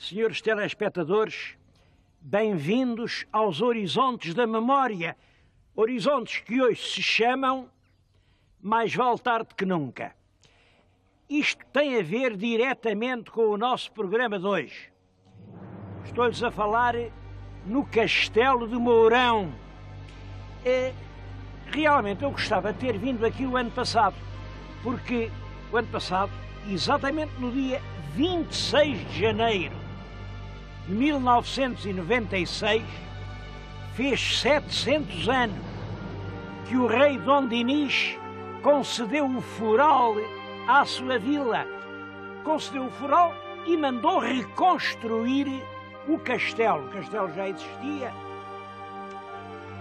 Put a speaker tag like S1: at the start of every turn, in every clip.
S1: Senhores telespectadores, bem-vindos aos Horizontes da Memória, horizontes que hoje se chamam Mais Vale Tarde que Nunca. Isto tem a ver diretamente com o nosso programa de hoje. Estou-lhes a falar no Castelo de Mourão. Realmente eu gostava de ter vindo aqui o ano passado, porque o ano passado, exatamente no dia 26 de janeiro de 1996, fez 700 anos que o rei Dom Dinis concedeu o foral à sua vila. Concedeu o foral e mandou reconstruir o castelo. O castelo já existia.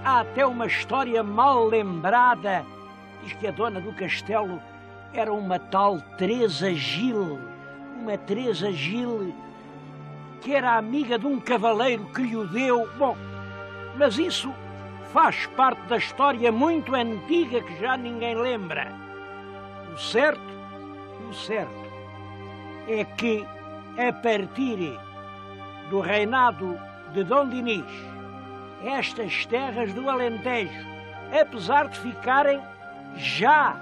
S1: Há até uma história mal lembrada. Diz que a dona do castelo era uma tal Teresa Gil. Uma Teresa Gil que era amiga de um cavaleiro que lhe o deu. Bom, mas isso faz parte da história muito antiga que já ninguém lembra. O certo é que a partir do reinado de Dom Dinis, estas terras do Alentejo, apesar de ficarem já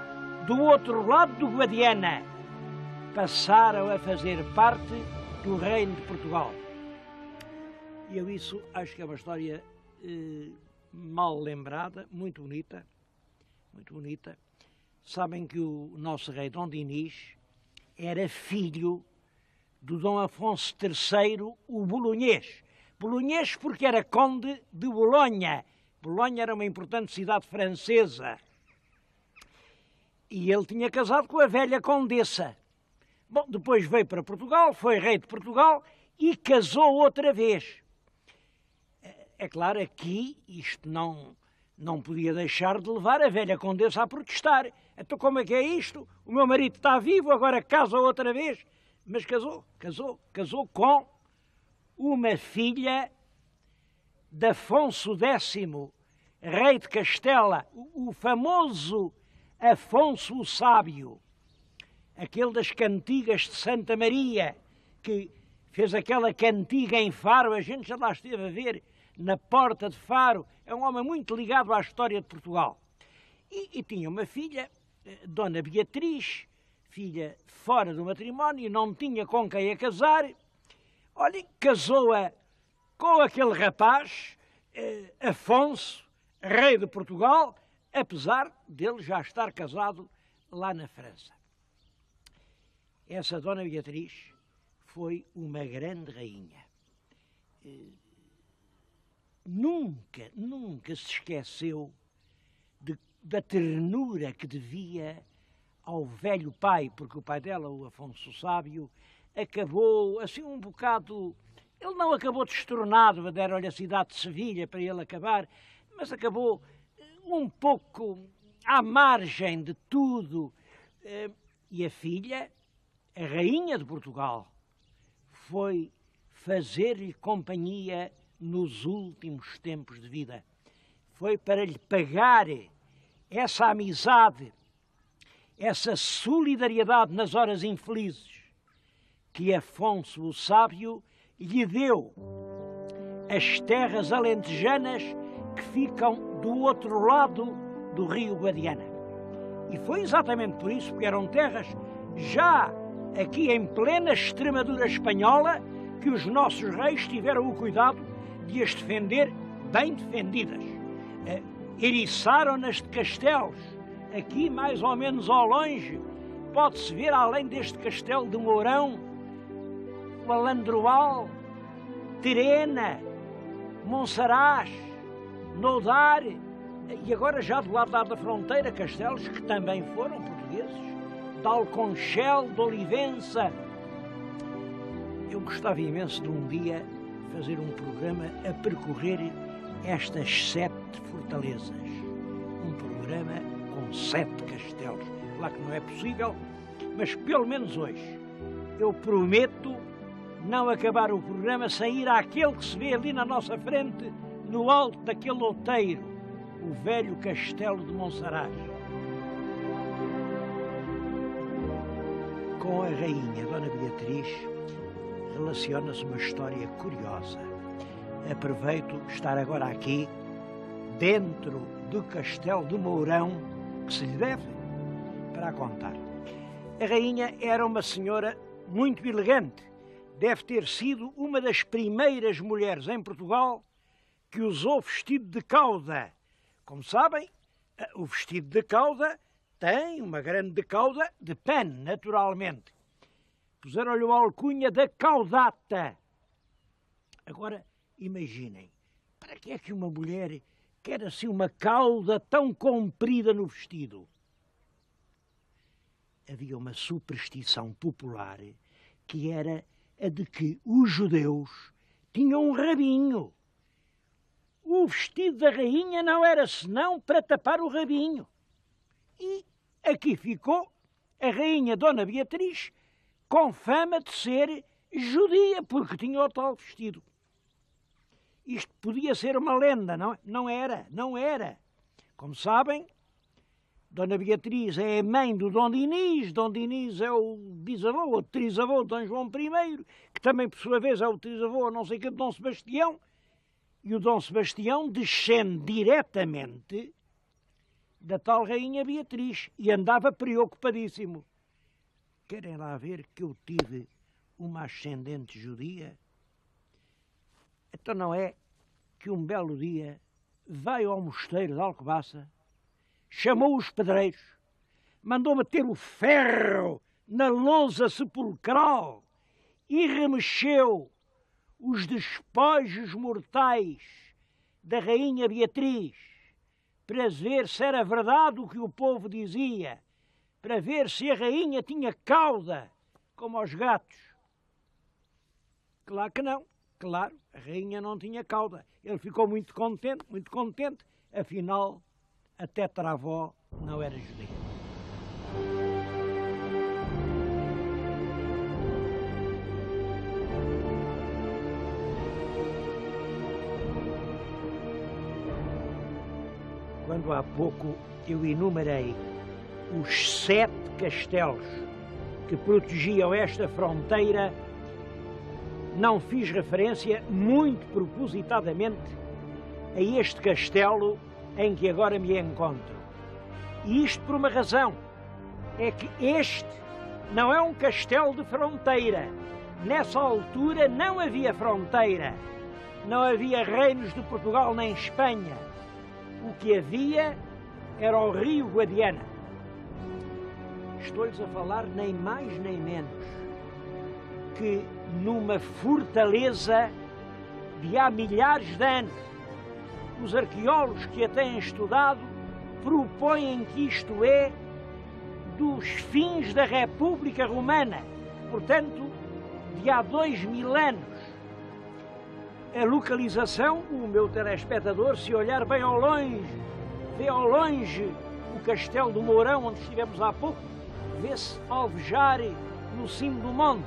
S1: do outro lado do Guadiana, passaram a fazer parte do Reino de Portugal. E eu isso acho que é uma história mal lembrada, muito bonita, muito bonita. Sabem que o nosso rei Dom Dinis era filho do Dom Afonso III, o Bolonhês. Bolonhês porque era conde de Bolonha. Bolonha era uma importante cidade francesa. E ele tinha casado com a velha condessa. Bom, depois veio para Portugal, foi rei de Portugal e casou outra vez. É claro, aqui isto não podia deixar de levar a velha condessa a protestar. Então como é que é isto? O meu marido está vivo, agora casa outra vez. Mas casou com uma filha de Afonso X, rei de Castela, o famoso Afonso o Sábio. Aquele das cantigas de Santa Maria, que fez aquela cantiga em Faro, a gente já lá esteve a ver, na Porta de Faro. É um homem muito ligado à história de Portugal. E tinha uma filha, Dona Beatriz, filha fora do matrimónio, não tinha com quem a casar. Olha, casou-a com aquele rapaz, Afonso, rei de Portugal, apesar dele já estar casado lá na França. Essa Dona Beatriz foi uma grande rainha. Nunca se esqueceu da ternura que devia ao velho pai, porque o pai dela, o Afonso o Sábio, acabou assim um bocado... Ele não acabou destornado, deram-lhe a cidade de Sevilha para ele acabar, mas acabou um pouco à margem de tudo. E a filha, a rainha de Portugal, foi fazer-lhe companhia nos últimos tempos de vida. Foi para lhe pagar essa amizade, essa solidariedade nas horas infelizes que Afonso o Sábio lhe deu as terras alentejanas que ficam do outro lado do rio Guadiana. E foi exatamente por isso, porque eram terras já aqui em plena Extremadura espanhola, que os nossos reis tiveram o cuidado de as defender bem defendidas. Eriçaram-nas de castelos. Aqui, mais ou menos ao longe, pode-se ver, além deste castelo de Mourão, o Alandroal, Terena, Monsaraz, Nodar, e agora já do lado da fronteira, castelos que também foram portugueses, de Alconchel, de Olivença. Eu gostava imenso de um dia fazer um programa a percorrer estas 7 fortalezas. Um programa com 7 castelos. Claro que não é possível, mas pelo menos hoje eu prometo não acabar o programa sem ir àquele que se vê ali na nossa frente, no alto daquele outeiro, o velho castelo de Monsaraz. Com a rainha Dona Beatriz, relaciona-se uma história curiosa. Aproveito estar agora aqui, dentro do Castelo de Mourão, que se lhe deve, para a contar. A rainha era uma senhora muito elegante. Deve ter sido uma das primeiras mulheres em Portugal que usou vestido de cauda. Como sabem, o vestido de cauda tem uma grande cauda de pano, naturalmente. Puseram-lhe a alcunha da caudata. Agora, imaginem, para que é que uma mulher quer assim uma cauda tão comprida no vestido? Havia uma superstição popular que era a de que os judeus tinham um rabinho. O vestido da rainha não era senão para tapar o rabinho. E aqui ficou a rainha Dona Beatriz com fama de ser judia, porque tinha o tal vestido. Isto podia ser uma lenda, não? Não era, não era. Como sabem, Dona Beatriz é a mãe do Dom Dinis é o bisavô ou trisavô de Dom João I, que também, por sua vez, é o trisavô, não sei o que, de Dom Sebastião. E o Dom Sebastião descende diretamente da tal Rainha Beatriz e andava preocupadíssimo. Querem lá ver que eu tive uma ascendente judia? Então não é que um belo dia veio ao mosteiro de Alcobaça, chamou os pedreiros, mandou meter o ferro na lousa sepulcral e remexeu os despojos mortais da Rainha Beatriz para ver se era verdade o que o povo dizia, para ver se a rainha tinha cauda, como aos gatos. Claro que não. Claro, a rainha não tinha cauda. Ele ficou muito contente, afinal, a tetravó não era judia. Quando há pouco eu enumerei os 7 castelos que protegiam esta fronteira, não fiz referência, muito propositadamente, a este castelo em que agora me encontro. E isto por uma razão, é que este não é um castelo de fronteira. Nessa altura não havia fronteira, não havia reinos de Portugal nem Espanha. O que havia era o rio Guadiana. Estou-lhes a falar nem mais nem menos que numa fortaleza de há milhares de anos. Os arqueólogos que a têm estudado propõem que isto é dos fins da República Romana, portanto, de há 2000 anos. A localização, o meu telespectador, se olhar bem ao longe, vê ao longe o Castelo do Mourão, onde estivemos há pouco, vê-se alvejar no cimo do monte.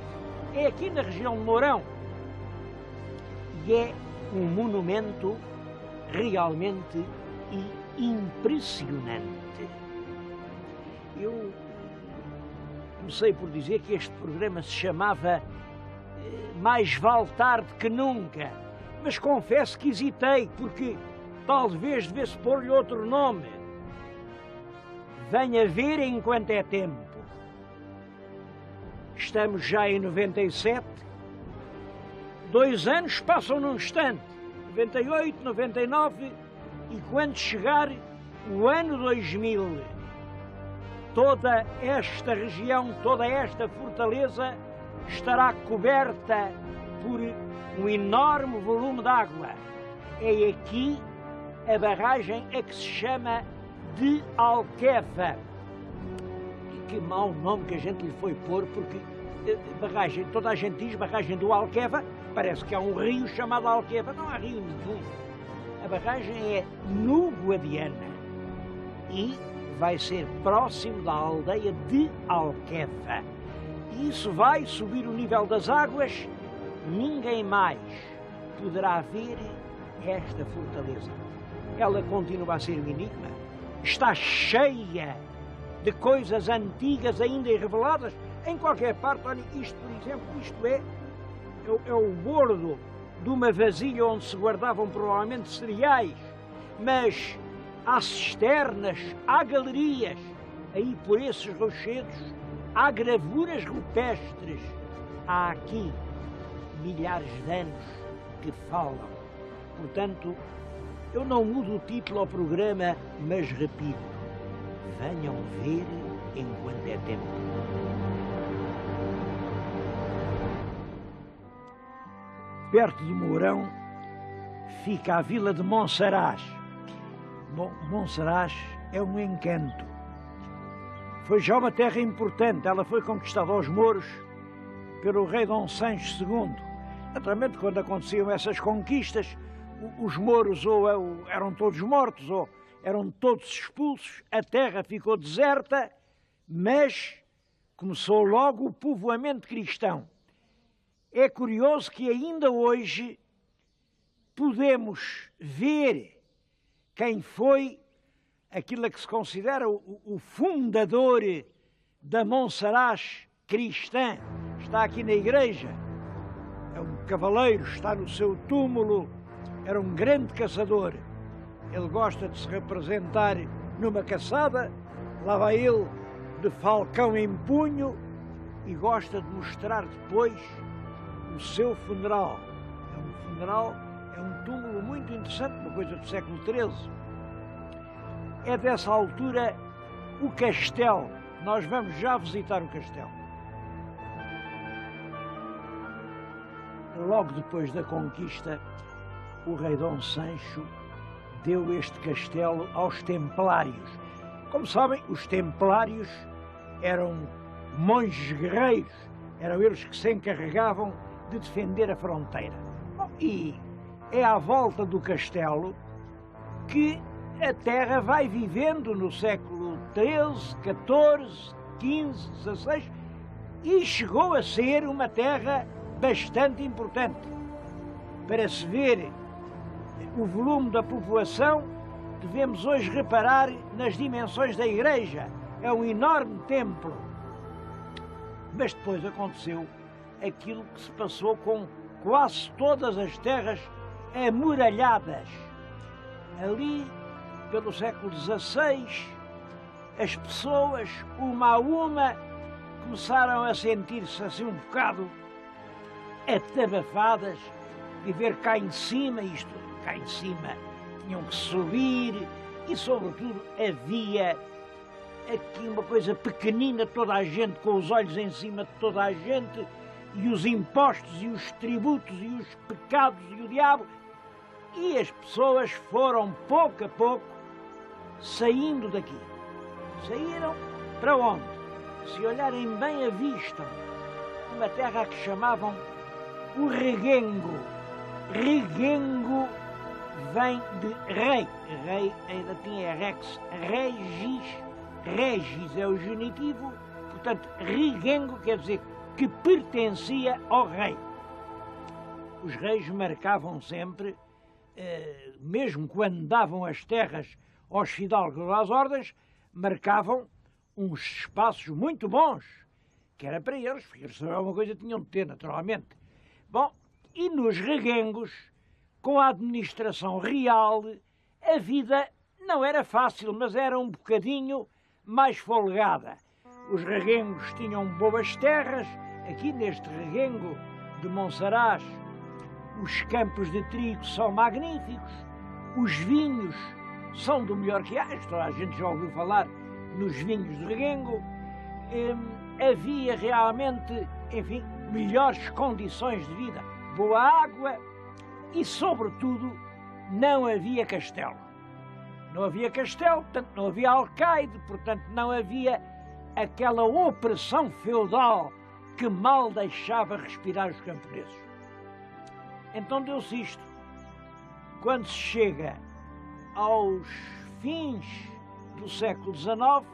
S1: É aqui na região de Mourão. E é um monumento realmente impressionante. Eu comecei por dizer que este programa se chamava Mais Vale Tarde que Nunca, mas confesso que hesitei, porque talvez devesse pôr-lhe outro nome. Venha ver enquanto é tempo. Estamos já em 97, 2 anos passam num instante, 98, 99, e quando chegar o ano 2000, toda esta região, toda esta fortaleza estará coberta por um enorme volume de água. É aqui a barragem a que se chama de Alqueva. Que mau nome que a gente lhe foi pôr, porque barragem, toda a gente diz barragem do Alqueva, parece que há um rio chamado Alqueva. Não há rio nenhum. A barragem é no Guadiana e vai ser próximo da aldeia de Alqueva. E isso vai subir o nível das águas, ninguém mais poderá ver esta fortaleza. Ela continua a ser um enigma, está cheia de coisas antigas ainda irreveladas em qualquer parte. Olha, isto, por exemplo, isto é é o bordo de uma vasilha onde se guardavam provavelmente cereais, mas há cisternas, há galerias, aí por esses rochedos há gravuras rupestres, há aqui milhares de anos que falam. Portanto, eu não mudo o título ao programa, mas repito, venham ver enquanto é tempo. Perto de Mourão fica a vila de Monsaraz. Bom, Monsaraz é um encanto. Foi já uma terra importante, ela foi conquistada aos mouros pelo rei Dom Sancho II. Naturalmente, quando aconteciam essas conquistas, os mouros ou eram todos mortos ou eram todos expulsos, a terra ficou deserta, mas começou logo o povoamento cristão. É curioso que ainda hoje podemos ver quem foi aquilo que se considera o fundador da Monsaraz cristã. Está aqui na igreja, é um cavaleiro, está no seu túmulo, era um grande caçador. Ele gosta de se representar numa caçada, lá vai ele de falcão em punho e gosta de mostrar depois o seu funeral. É um funeral, é um túmulo muito interessante, uma coisa do século XIII. É dessa altura o castelo. Nós vamos já visitar o castelo. Logo depois da conquista, o rei Dom Sancho deu este castelo aos templários. Como sabem, os templários eram monges guerreiros, eram eles que se encarregavam de defender a fronteira. Bom, e é à volta do castelo que a terra vai vivendo no século XIII, XIV, XV, XVI e chegou a ser uma terra bastante importante. Para se ver o volume da população, devemos hoje reparar nas dimensões da igreja. É um enorme templo. Mas depois aconteceu aquilo que se passou com quase todas as terras amuralhadas. Ali, pelo século XVI, as pessoas, uma a uma, começaram a sentir-se assim um bocado atabafadas, viver cá em cima, isto, cá em cima, tinham que subir e, sobretudo, havia aqui uma coisa pequenina, toda a gente com os olhos em cima de toda a gente, e os impostos e os tributos e os pecados e o diabo, e as pessoas foram pouco a pouco saindo daqui. Saíram para onde? Se olharem bem, avistam uma terra que chamavam o Reguengo. Reguengo vem de rei. Rei em latim é rex, regis. Regis é o genitivo, portanto, Reguengo quer dizer que pertencia ao rei. Os reis marcavam sempre, mesmo quando davam as terras aos fidalgos ou às ordens, marcavam uns espaços muito bons, que era para eles, porque eles alguma coisa tinham de ter, naturalmente. Bom, e nos reguengos, com a administração real, a vida não era fácil, mas era um bocadinho mais folgada. Os reguengos tinham boas terras, aqui neste reguengo de Monsaraz, os campos de trigo são magníficos, os vinhos são do melhor que há, toda a gente já ouviu falar nos vinhos de reguengo. Havia realmente, enfim, melhores condições de vida, boa água e, sobretudo, não havia castelo. Não havia castelo, portanto não havia alcaide, portanto não havia aquela opressão feudal que mal deixava respirar os camponeses. Então deu-se isto. Quando se chega aos fins do século XIX,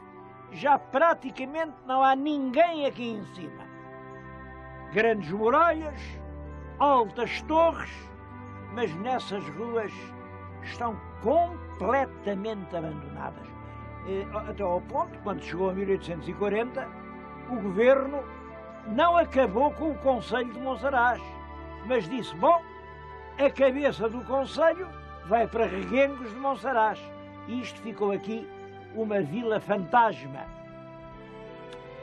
S1: já praticamente não há ninguém aqui em cima. Grandes muralhas, altas torres, mas nessas ruas estão completamente abandonadas. Até ao ponto, quando chegou a 1840, o governo não acabou com o Conselho de Monsaraz. mas disse, bom, a cabeça do concelho vai para Reguengos de Monsaraz. E isto ficou aqui uma vila fantasma.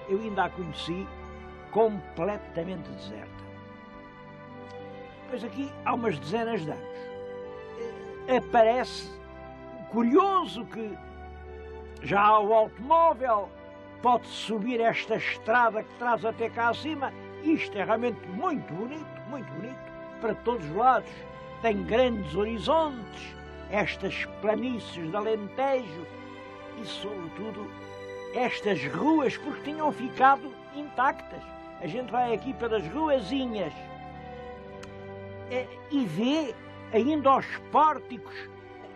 S1: Eu ainda a conheci completamente deserta. Pois aqui há umas dezenas de anos aparece curioso que já há o automóvel, pode subir esta estrada que traz até cá acima. Isto é realmente muito bonito para todos os lados. Tem grandes horizontes, estas planícies de Alentejo e, sobretudo, estas ruas, porque tinham ficado intactas. A gente vai aqui pelas ruazinhas e vê ainda aos pórticos,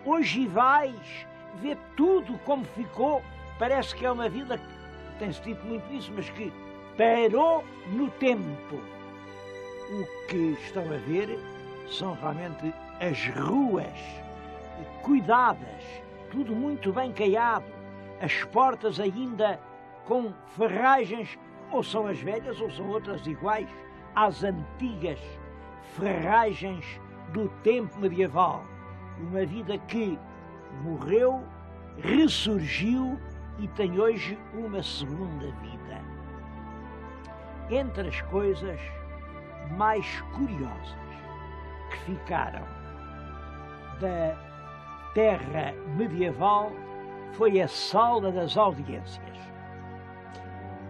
S1: ogivais, vê tudo como ficou. Parece que é uma vila, tem-se dito muito isso, mas que parou no tempo. O que estão a ver são realmente as ruas cuidadas, tudo muito bem caiado, as portas ainda com ferragens, ou são as velhas ou são outras iguais às antigas ferragens do tempo medieval. Uma vida que morreu, ressurgiu e tem hoje uma segunda vida. Entre as coisas mais curiosas que ficaram da terra medieval foi a Sala das Audiências.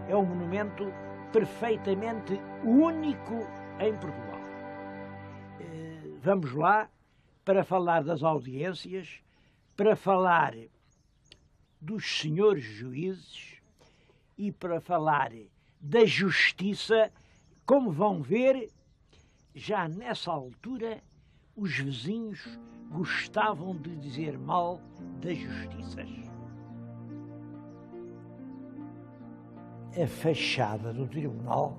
S1: É um monumento perfeitamente único em Portugal. Vamos lá para falar das audiências, para falar dos senhores juízes e para falar da justiça. Como vão ver, já nessa altura os vizinhos gostavam de dizer mal das justiças. A fachada do tribunal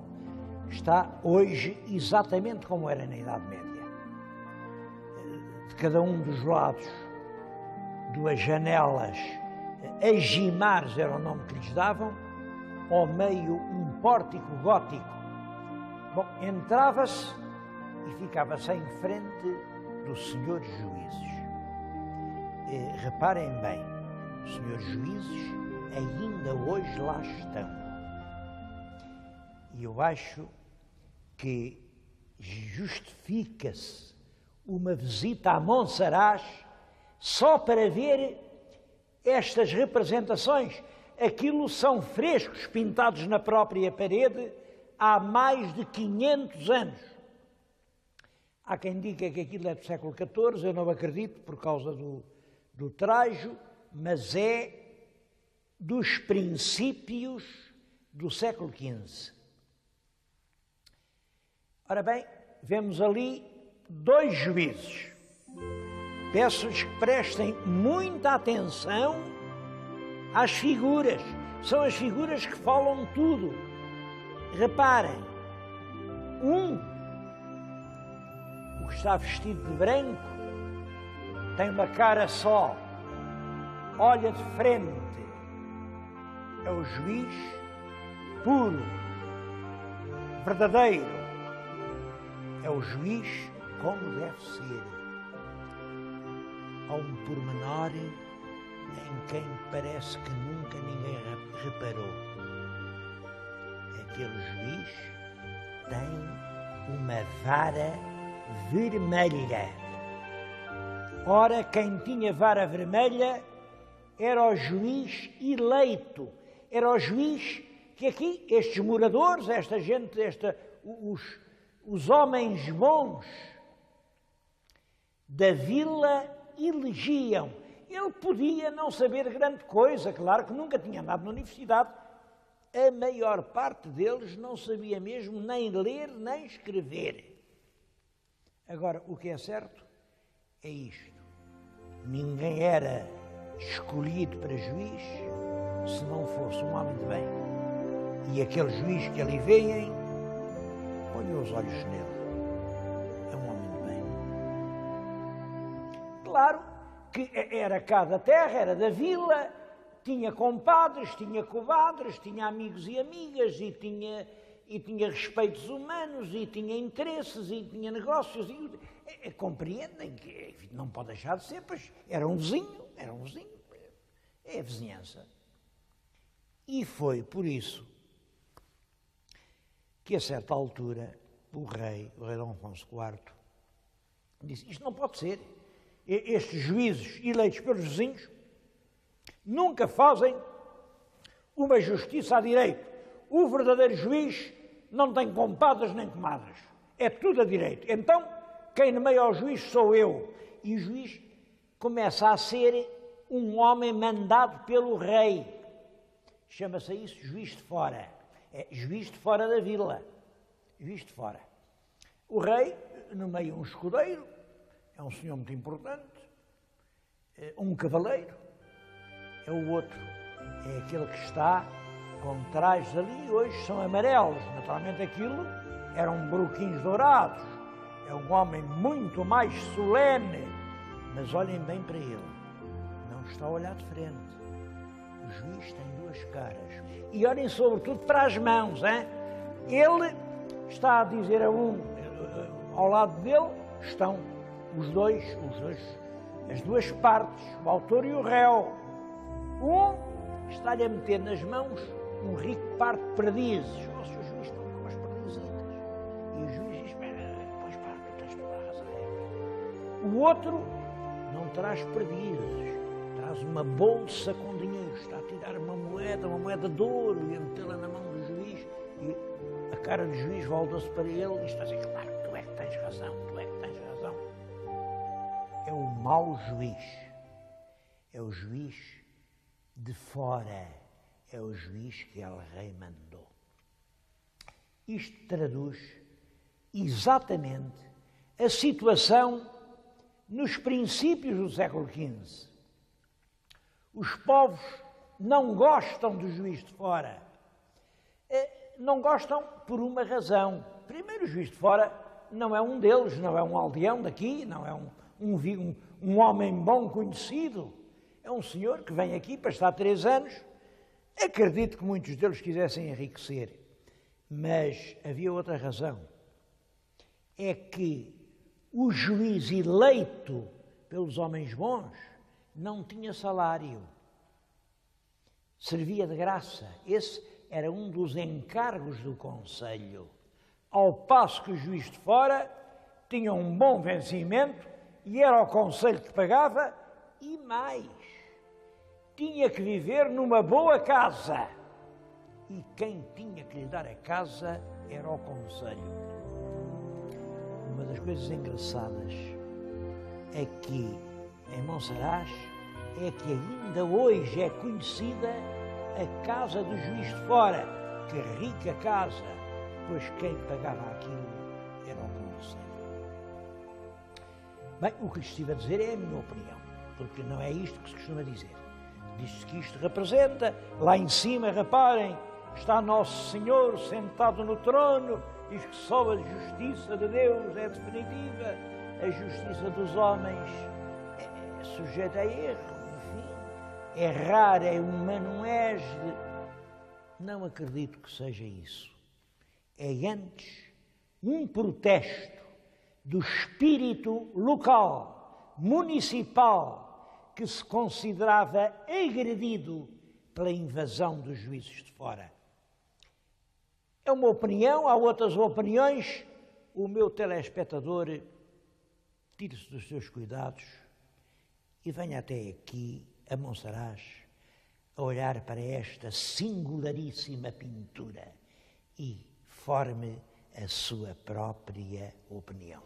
S1: está hoje exatamente como era na Idade Média. De cada um dos lados, duas janelas, agimares era o nome que lhes davam, ao meio um pórtico gótico. Bom, entrava-se e ficava-se em frente dos senhores juízes. Reparem bem, os senhores juízes ainda hoje lá estão. E eu acho que justifica-se uma visita a Monsaraz só para ver estas representações. Aquilo são frescos pintados na própria parede há mais de 500 anos. Há quem diga que aquilo é do século XIV, eu não acredito por causa do trajo, mas é dos princípios do século XV. Ora bem, vemos ali dois juízes. Peço-lhes que prestem muita atenção às figuras. São as figuras que falam tudo. Reparem, o que está vestido de branco, tem uma cara só, olha de frente, é o juiz puro, verdadeiro, é o juiz como deve ser. Há um pormenor em quem parece que nunca ninguém reparou. Aquele juiz tem uma vara vermelha. Ora, quem tinha vara vermelha era o juiz eleito, era o juiz que aqui, estes moradores, esta gente, os homens bons da vila elegiam. Ele podia não saber grande coisa, claro que nunca tinha andado na universidade. A maior parte deles não sabia mesmo nem ler nem escrever. Agora, o que é certo é isto. Ninguém era escolhido para juiz se não fosse um homem de bem. E aquele juiz que ali vêem, ponham os olhos nele. É um homem de bem. Claro que era cá da terra, era da vila, tinha compadres, tinha comadres, tinha amigos e amigas e tinha e tinha respeitos humanos, e tinha interesses, e tinha negócios, e compreendem que não pode deixar de ser, pois era um vizinho, é a vizinhança. E foi por isso que a certa altura o rei Dom Afonso IV, disse, isto não pode ser, estes juízes eleitos pelos vizinhos nunca fazem uma justiça a direito. O verdadeiro juiz não tem compadres nem comadres, é tudo a direito. Então, quem nomeia o juiz sou eu. E o juiz começa a ser um homem mandado pelo rei. Chama-se isso juiz de fora. É juiz de fora da vila. Juiz de fora. O rei nomeia um escudeiro, é um senhor muito importante, um cavaleiro, é o outro, é aquele que está com trajes ali, hoje são amarelos, naturalmente aquilo eram broquinhos dourados, é um homem muito mais solene, mas olhem bem para ele, não está a olhar de frente, o juiz tem duas caras, e olhem sobretudo para as mãos, hein? Ele está a dizer a um, ao lado dele estão as duas partes, o autor e o réu. Um está-lhe a meter nas mãos um rico par de perdizes. O seu juiz está com umas perdizitas. E o juiz diz, pois pá, tu tens toda a razão. O outro não traz perdizes, traz uma bolsa com dinheiro. Está a tirar uma moeda de ouro e a metê-la na mão do juiz. E a cara do juiz volta-se para ele e está a dizer, claro, tu é que tens razão, tu é que tens razão. É o mau juiz, é o juiz de fora, é o juiz que el rei mandou. Isto traduz exatamente a situação nos princípios do século XV. Os povos não gostam do juiz de fora. Não gostam por uma razão. Primeiro, o juiz de fora não é um deles, não é um aldeão daqui, não é um homem bom conhecido. É um senhor que vem aqui para estar 3 anos. Acredito que muitos deles quisessem enriquecer, mas havia outra razão. É que o juiz eleito pelos homens bons não tinha salário. Servia de graça. Esse era um dos encargos do conselho. Ao passo que o juiz de fora tinha um bom vencimento e era o conselho que pagava e mais. Tinha que viver numa boa casa. E quem tinha que lhe dar a casa era o conselho. Uma das coisas engraçadas aqui em Monsaraz é que ainda hoje é conhecida a casa do juiz de fora. Que rica casa, pois quem pagava aquilo era o conselho. Bem, o que lhes estive a dizer é a minha opinião, porque não é isto que se costuma dizer. Diz-se que isto representa, lá em cima, reparem, está Nosso Senhor sentado no trono, diz que só a justiça de Deus é definitiva, a justiça dos homens é sujeita a erro, enfim, é rara, é humano, Não acredito que seja isso. É antes um protesto do espírito local, municipal, que se considerava agredido pela invasão dos juízes de fora. É uma opinião, há outras opiniões. O meu telespectador tire-se dos seus cuidados e venha até aqui, a Monsaraz, a olhar para esta singularíssima pintura e forme a sua própria opinião.